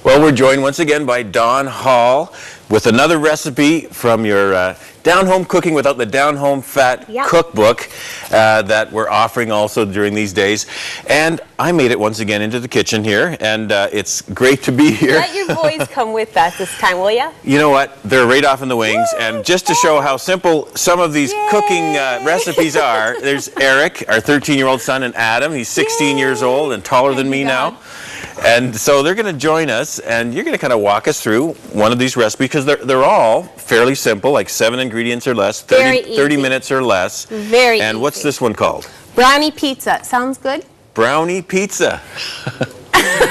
Well, we're joined once again by Dawn Hall with another recipe from your Down-Home Cooking Without the Down-Home Fat cookbook that we're offering also during these days. And I made it once again into the kitchen here, and it's great to be here. Let your boys come with us this time, will ya? You know what? They're right off in the wings, and just to show how simple some of these cooking recipes are, there's Eric, our 13-year-old son, and Adam. He's 16 years old and taller than me now. And so they're going to join us, and you're going to kind of walk us through one of these recipes, because they're all fairly simple, like 7 ingredients or less, 30 minutes or less. Very And easy. what's this one called? Brownie Pizza. Sounds good? Brownie Pizza. You don't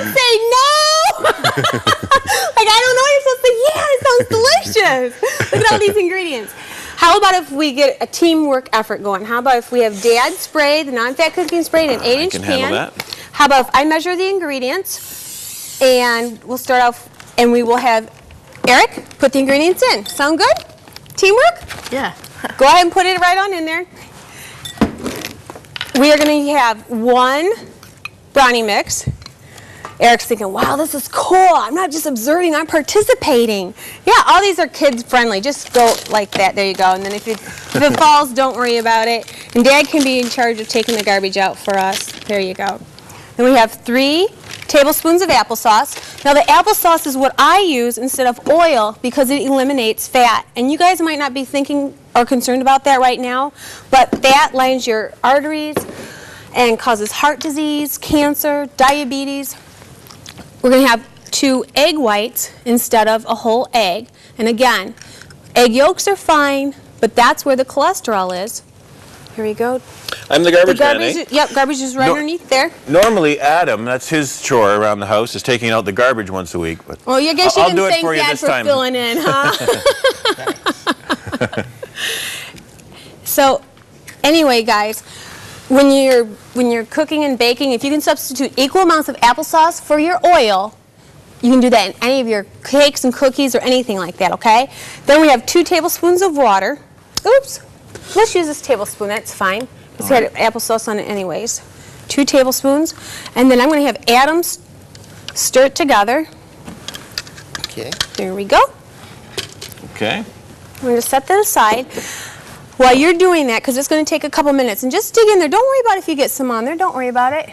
say no! Like, I don't know, you're supposed to say, yeah, it sounds delicious. Look at all these ingredients. How about if we get a teamwork effort going? How about if we have Dad spray, the non-fat cooking spray, in an 8-inch pan? Handle that. How about if I measure the ingredients, and we'll start off, and we will have Eric put the ingredients in. Sound good? Teamwork? Yeah. Go ahead and put it right on in there. We are going to have 1 brownie mix. Eric's thinking, wow, this is cool. I'm not just observing, I'm participating. Yeah, all these are kids friendly. Just go like that. There you go. And then if it falls, don't worry about it. And Dad can be in charge of taking the garbage out for us. There you go. Then we have 3 tablespoons of applesauce. Now the applesauce is what I use instead of oil because it eliminates fat. And you guys might not be thinking or concerned about that right now, but fat lines your arteries and causes heart disease, cancer, diabetes. We're going to have 2 egg whites instead of a whole egg. And again, egg yolks are fine, but that's where the cholesterol is. Here we go. I'm the garbage man, eh? Yep, garbage is right underneath there. Normally, Adam, that's his chore around the house, is taking out the garbage once a week. But well, I guess you can thank for Dad for filling in, huh? So, anyway, guys, when you're cooking and baking, if you can substitute equal amounts of applesauce for your oil, you can do that in any of your cakes and cookies or anything like that, okay? Then we have 2 tablespoons of water. Oops. Let's use this tablespoon. That's fine. It's got applesauce on it anyways. 2 tablespoons. And then I'm going to have Adam stir it together. Okay. There we go. Okay. I'm going to set that aside. While you're doing that, because it's going to take a couple minutes, and just dig in there. Don't worry about if you get some on there. Don't worry about it.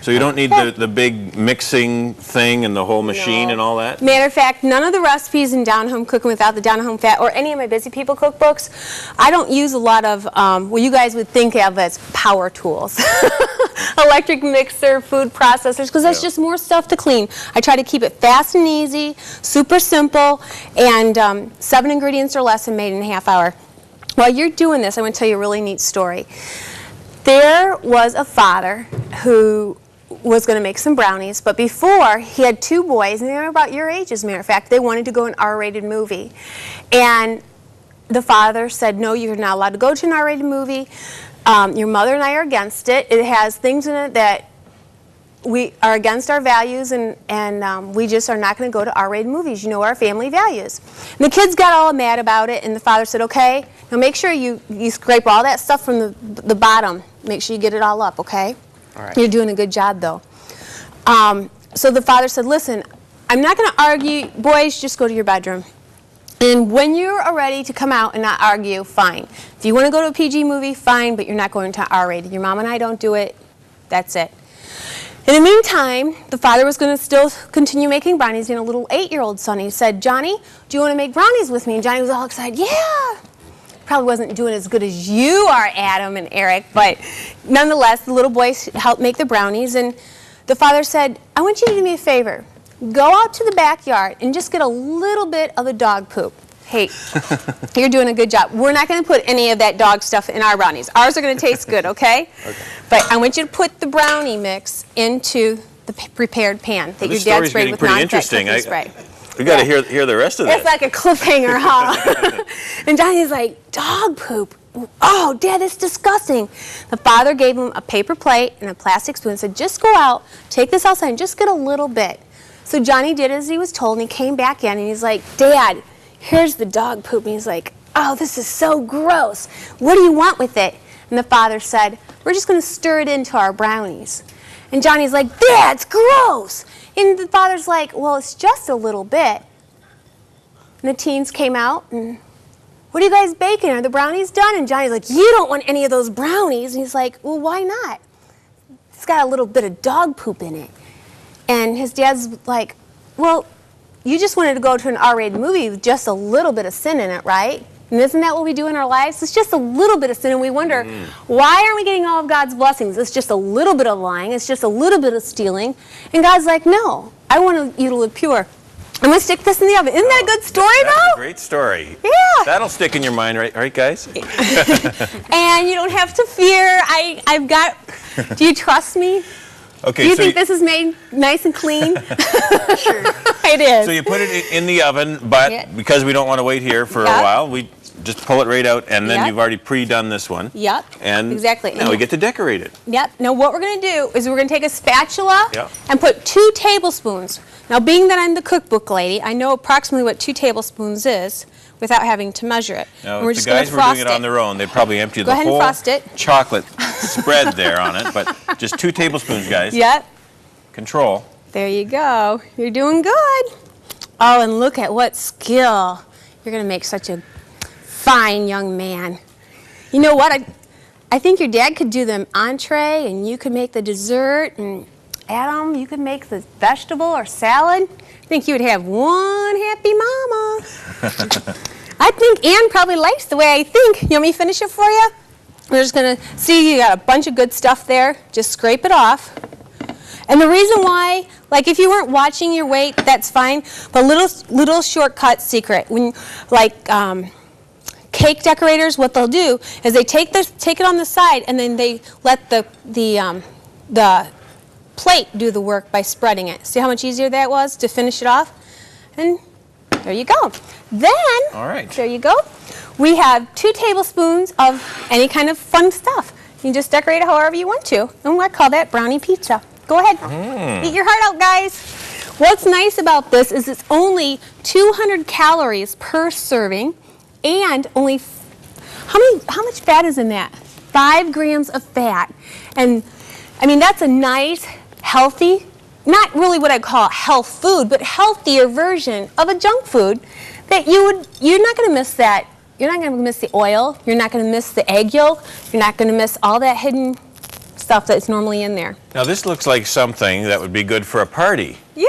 So you don't need the big mixing thing and the whole machine and all that? Matter of fact, none of the recipes in Down-Home Cooking Without the Down-Home Fat or any of my Busy People cookbooks, I don't use a lot of what you guys would think of as power tools. Electric mixer, food processors, because that's just more stuff to clean. I try to keep it fast and easy, super simple, and 7 ingredients or less and made in a half hour. While you're doing this, I want to tell you a really neat story. There was a father who was going to make some brownies, but before, he had 2 boys, and they were about your age, as a matter of fact. They wanted to go to an R-rated movie. And the father said, no, you're not allowed to go to an R-rated movie. Your mother and I are against it. It has things in it that we are against our values, and we just are not going to go to R-rated movies. You know our family values. And the kids got all mad about it, and the father said, okay, now make sure you scrape all that stuff from the bottom. Make sure you get it all up, okay? All right. You're doing a good job, though. So the father said, listen, I'm not going to argue. Boys, just go to your bedroom. And when you are ready to come out and not argue, fine. If you want to go to a PG movie, fine, but you're not going to R-rated. Your mom and I don't do it. That's it. In the meantime, the father was going to still continue making brownies. He had a little 8-year-old son. He said, Johnny, do you want to make brownies with me? And Johnny was all excited. Yeah. Probably wasn't doing as good as you are, Adam and Eric, but nonetheless, the little boy helped make the brownies. And the father said, I want you to do me a favor. Go out to the backyard and just get a little bit of the dog poop. Hey, you're doing a good job. We're not going to put any of that dog stuff in our brownies. Ours are going to taste good, okay? Okay. But I want you to put the brownie mix into the prepared pan that your dad sprayed with non-fat cooking spray. We got to hear the rest of this. It's like a cliffhanger, huh? And Johnny's like, dog poop? Oh, Dad, that's disgusting. The father gave him a paper plate and a plastic spoon and said, just go out, take this outside, and just get a little bit. So Johnny did as he was told, and he came back in, and he's like, Dad, here's the dog poop. And he's like, oh, this is so gross. What do you want with it? And the father said, we're just going to stir it into our brownies. And Johnny's like, that's gross. And the father's like, well, it's just a little bit. And the teens came out and, what are you guys baking? Are the brownies done? And Johnny's like, you don't want any of those brownies. And he's like, well, why not? It's got a little bit of dog poop in it. And his dad's like, well, you just wanted to go to an R-rated movie with just a little bit of sin in it, right? And isn't that what we do in our lives? It's just a little bit of sin, and we wonder, why aren't we getting all of God's blessings? It's just a little bit of lying. It's just a little bit of stealing. And God's like, no, I want you to live pure. I'm going to stick this in the oven. Isn't that a good story, That's though? a great story. Yeah. That'll stick in your mind, right guys? And you don't have to fear. I've got, do you trust me? Okay, Do you think this is made nice and clean? Sure. It is. So you put it in the oven, but because we don't want to wait here for a while, we just pull it right out, and then you've already pre-done this one. Yep. And exactly. now we get to decorate it. Yep. Now what we're going to do is we're going to take a spatula Yep. and put 2 tablespoons. Now being that I'm the cookbook lady, I know approximately what 2 tablespoons is without having to measure it. Now, and we're if just the going guys to were frost doing it on their own, they'd probably empty the ahead and whole frost it. chocolate spread there on it, but just 2 tablespoons, guys. Yep. Control. There you go. You're doing good. Oh, and look at what skill. You're going to make such a fine young man. You know what? I think your dad could do the entree, and you could make the dessert, and Adam, you could make the vegetable or salad. I think you would have one happy mama. I think Ann probably likes the way I think. You want me to finish it for you? We're just going to see you got a bunch of good stuff there. Just scrape it off. And the reason why, like if you weren't watching your weight, that's fine. But little shortcut secret, when cake decorators, what they'll do is they take it on the side, and then they let the plate do the work by spreading it. See how much easier that was to finish it off? And there you go. Then, all right. There you go. We have 2 tablespoons of any kind of fun stuff. You can just decorate it however you want to. And I call that brownie pizza. Go ahead. Eat your heart out, guys. What's nice about this is it's only 200 calories per serving, and only, how much fat is in that? 5 grams of fat. And I mean, that's a nice, healthy, not really what I call health food, but healthier version of a junk food that you're not going to miss that. You're not going to miss the oil. You're not going to miss the egg yolk. You're not going to miss all that hidden stuff that's normally in there. Now this looks like something that would be good for a party. Yeah,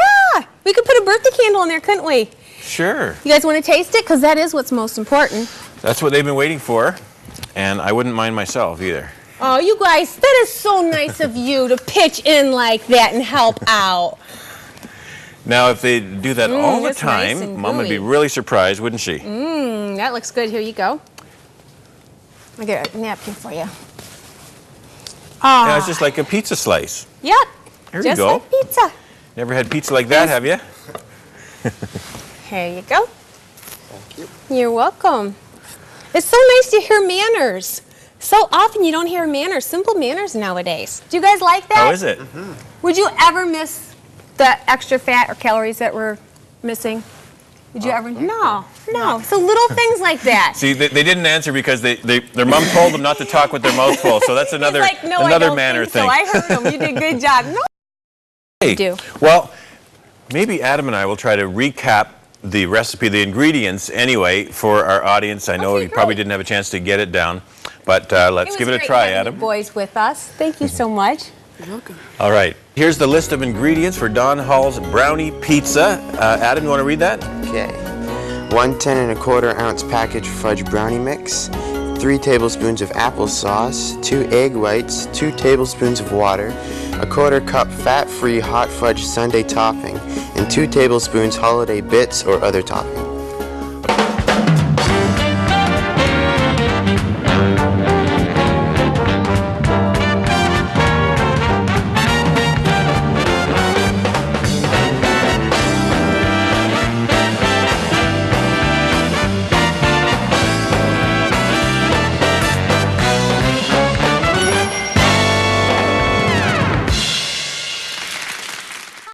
we could put a birthday candle in there, couldn't we? Sure. You guys want to taste it? Because that is what's most important. That's what they've been waiting for, and I wouldn't mind myself either. Oh, you guys, that is so nice of you to pitch in like that and help out. Now, if they do that all the that's nice time, and Mom would be gooey. really surprised, wouldn't she? That looks good. Here you go. I'll get a napkin for you. Yeah, it's just like a pizza slice. Yep. Here just you go. like pizza. Never had pizza like that, have you? Here you go. Thank you. You're welcome. It's so nice to hear manners. So often you don't hear manners, simple manners nowadays. Do you guys like that? How is it? Would you ever miss the extra fat or calories that we're missing? Would you ever? No. So little things like that. See, they didn't answer because their mom told them not to talk with their mouth full, so that's another, He's like, no, another I don't manner think so. thing. I heard him. You did a good job. No. Hey, do. well, maybe Adam and I will try to recap the recipe, the ingredients anyway, for our audience. I know Okay, you probably great. didn't have a chance to get it down, but let's give it a was try, great having Adam. you boys with us. Thank you so much. You're welcome. All right. Here's the list of ingredients for Don Hall's Brownie Pizza. Adam, you want to read that? Okay. 1 10 1/4 ounce package fudge brownie mix, 3 tablespoons of applesauce, 2 egg whites, 2 tablespoons of water, 1/4 cup fat-free hot fudge sundae topping, and 2 tablespoons holiday bits or other toppings.